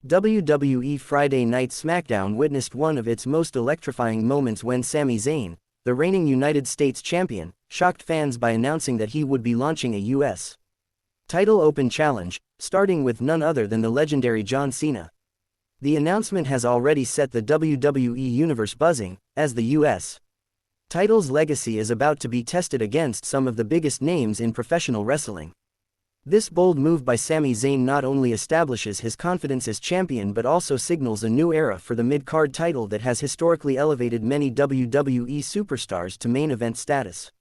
WWE Friday Night SmackDown witnessed one of its most electrifying moments when Sami Zayn, the reigning United States champion, shocked fans by announcing that he would be launching a U.S. title open challenge, starting with none other than the legendary John Cena. The announcement has already set the WWE universe buzzing, as the U.S. title's legacy is about to be tested against some of the biggest names in professional wrestling. This bold move by Sami Zayn not only establishes his confidence as champion but also signals a new era for the mid-card title that has historically elevated many WWE superstars to main event status.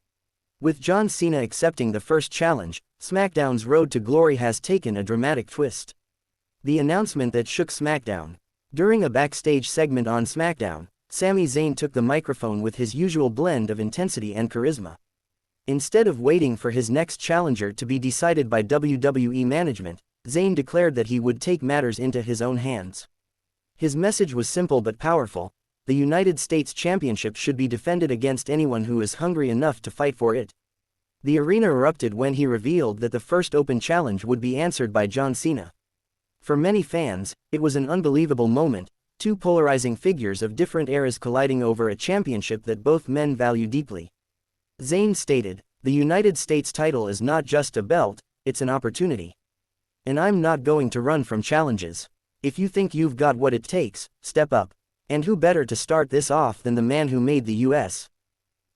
With John Cena accepting the first challenge, SmackDown's road to glory has taken a dramatic twist. The announcement that shook SmackDown. During a backstage segment on SmackDown, Sami Zayn took the microphone with his usual blend of intensity and charisma. Instead of waiting for his next challenger to be decided by WWE management, Zayn declared that he would take matters into his own hands. His message was simple but powerful: the United States Championship should be defended against anyone who is hungry enough to fight for it. The arena erupted when he revealed that the first open challenge would be answered by John Cena. For many fans, it was an unbelievable moment, two polarizing figures of different eras colliding over a championship that both men value deeply. Zayn stated, "The United States title is not just a belt, it's an opportunity. And I'm not going to run from challenges. If you think you've got what it takes, step up. And who better to start this off than the man who made the U.S.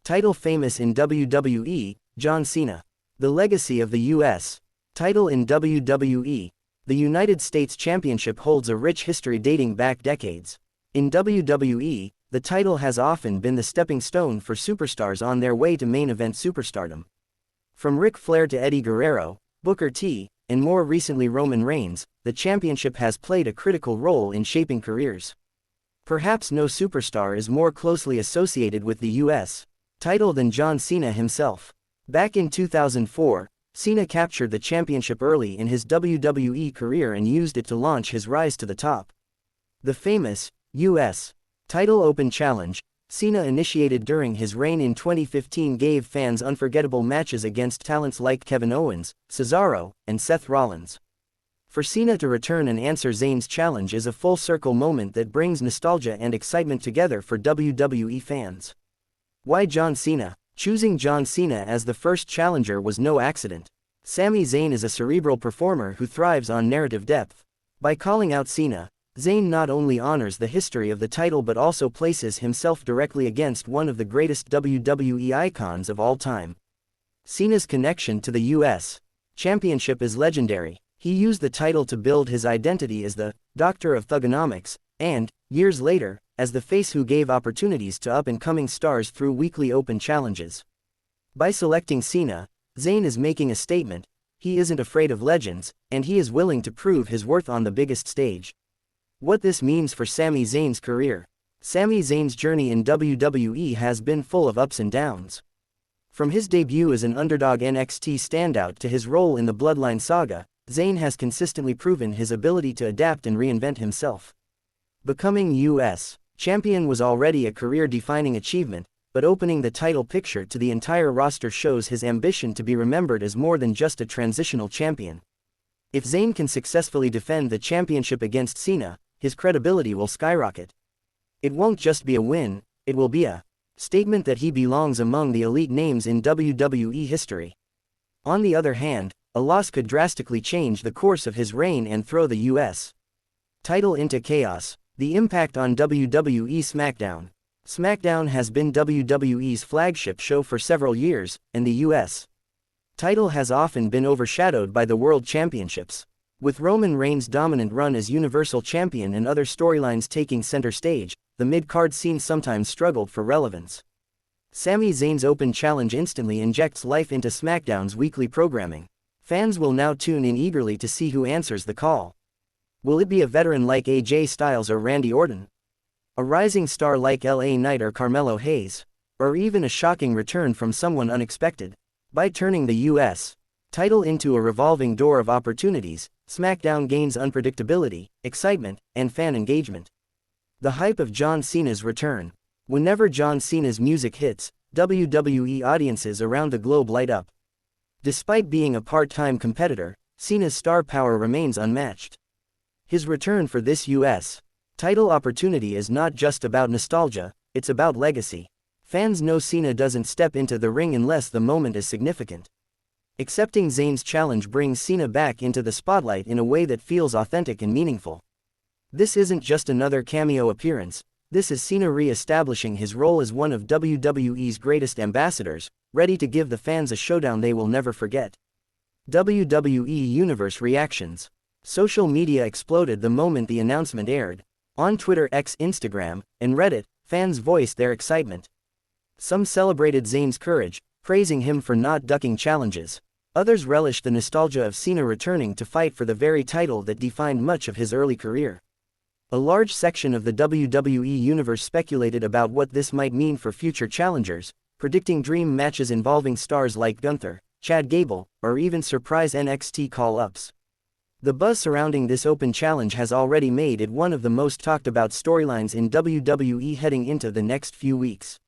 title famous in WWE, John Cena." The legacy of the U.S. title in WWE. The United States Championship holds a rich history dating back decades. In WWE, the title has often been the stepping stone for superstars on their way to main event superstardom. From Ric Flair to Eddie Guerrero, Booker T, and more recently Roman Reigns, the championship has played a critical role in shaping careers. Perhaps no superstar is more closely associated with the U.S. title than John Cena himself. Back in 2004, Cena captured the championship early in his WWE career and used it to launch his rise to the top. The famous U.S. title open challenge Cena initiated during his reign in 2015 gave fans unforgettable matches against talents like Kevin Owens, Cesaro, and Seth Rollins. For Cena to return and answer Zayn's challenge is a full-circle moment that brings nostalgia and excitement together for WWE fans. Why John Cena? Choosing John Cena as the first challenger was no accident. Sami Zayn is a cerebral performer who thrives on narrative depth. By calling out Cena, Zayn not only honors the history of the title but also places himself directly against one of the greatest WWE icons of all time. Cena's connection to the U.S. Championship is legendary. He used the title to build his identity as the Doctor of Thugonomics, and, years later, as the face who gave opportunities to up-and-coming stars through weekly open challenges. By selecting Cena, Zayn is making a statement: he isn't afraid of legends, and he is willing to prove his worth on the biggest stage. What this means for Sami Zayn's career. Sami Zayn's journey in WWE has been full of ups and downs. From his debut as an underdog NXT standout to his role in the Bloodline saga, Zayn has consistently proven his ability to adapt and reinvent himself. Becoming U.S. champion was already a career-defining achievement, but opening the title picture to the entire roster shows his ambition to be remembered as more than just a transitional champion. If Zayn can successfully defend the championship against Cena, his credibility will skyrocket. It won't just be a win, it will be a statement that he belongs among the elite names in WWE history. On the other hand, a loss could drastically change the course of his reign and throw the U.S. title into chaos. The impact on WWE SmackDown. SmackDown has been WWE's flagship show for several years, and the U.S. title has often been overshadowed by the World Championships. With Roman Reigns' dominant run as Universal Champion and other storylines taking center stage, the mid-card scene sometimes struggled for relevance. Sami Zayn's open challenge instantly injects life into SmackDown's weekly programming. Fans will now tune in eagerly to see who answers the call. Will it be a veteran like AJ Styles or Randy Orton? A rising star like LA Knight or Carmelo Hayes? Or even a shocking return from someone unexpected? By turning the U.S. title into a revolving door of opportunities, SmackDown gains unpredictability, excitement, and fan engagement. The hype of John Cena's return. Whenever John Cena's music hits, WWE audiences around the globe light up. Despite being a part-time competitor, Cena's star power remains unmatched. His return for this US title opportunity is not just about nostalgia, it's about legacy. Fans know Cena doesn't step into the ring unless the moment is significant. Accepting Zayn's challenge brings Cena back into the spotlight in a way that feels authentic and meaningful. This isn't just another cameo appearance, this is Cena re-establishing his role as one of WWE's greatest ambassadors, ready to give the fans a showdown they will never forget. WWE Universe reactions. Social media exploded the moment the announcement aired. On Twitter, X, Instagram, and Reddit, fans voiced their excitement. Some celebrated Zayn's courage, praising him for not ducking challenges. Others relished the nostalgia of Cena returning to fight for the very title that defined much of his early career. A large section of the WWE Universe speculated about what this might mean for future challengers, predicting dream matches involving stars like Gunther, Chad Gable, or even surprise NXT call-ups. The buzz surrounding this open challenge has already made it one of the most talked about storylines in WWE heading into the next few weeks.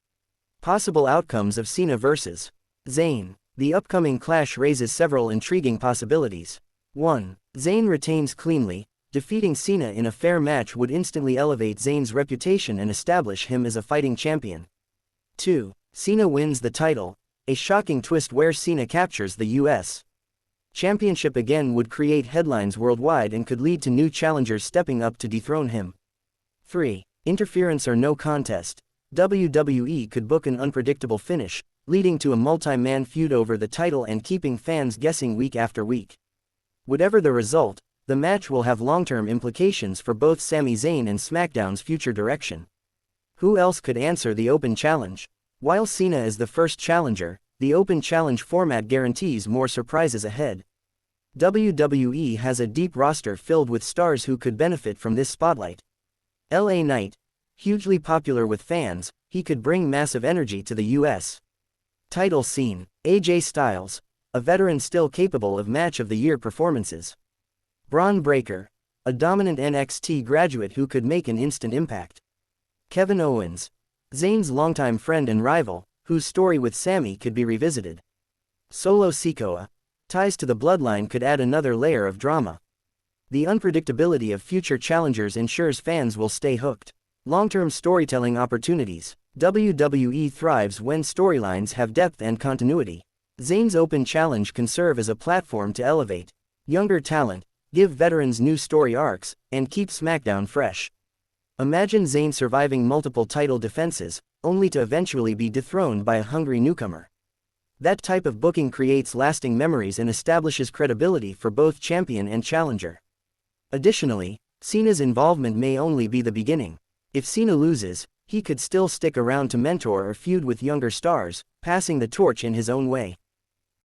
Possible outcomes of Cena vs. Zayn. The upcoming clash raises several intriguing possibilities. 1. Zayn retains cleanly. Defeating Cena in a fair match would instantly elevate Zayn's reputation and establish him as a fighting champion. 2. Cena wins the title. A shocking twist where Cena captures the US Championship again would create headlines worldwide and could lead to new challengers stepping up to dethrone him. 3. Interference or no contest. WWE could book an unpredictable finish, leading to a multi-man feud over the title and keeping fans guessing week after week. Whatever the result, the match will have long-term implications for both Sami Zayn and SmackDown's future direction. Who else could answer the open challenge? While Cena is the first challenger, the open challenge format guarantees more surprises ahead. WWE has a deep roster filled with stars who could benefit from this spotlight. LA Knight. Hugely popular with fans, he could bring massive energy to the US title scene. AJ Styles. A veteran still capable of match of the year performances. Braun Breaker. A dominant NXT graduate who could make an instant impact. Kevin Owens. Zayn's longtime friend and rival, whose story with Sami could be revisited. Solo Sikoa. Ties to the bloodline could add another layer of drama. The unpredictability of future challengers ensures fans will stay hooked. Long-term storytelling opportunities. WWE thrives when storylines have depth and continuity. Zayn's open challenge can serve as a platform to elevate younger talent, give veterans new story arcs, and keep SmackDown fresh. Imagine Zayn surviving multiple title defenses, only to eventually be dethroned by a hungry newcomer. That type of booking creates lasting memories and establishes credibility for both champion and challenger. Additionally, Cena's involvement may only be the beginning. If Cena loses, he could still stick around to mentor or feud with younger stars, passing the torch in his own way.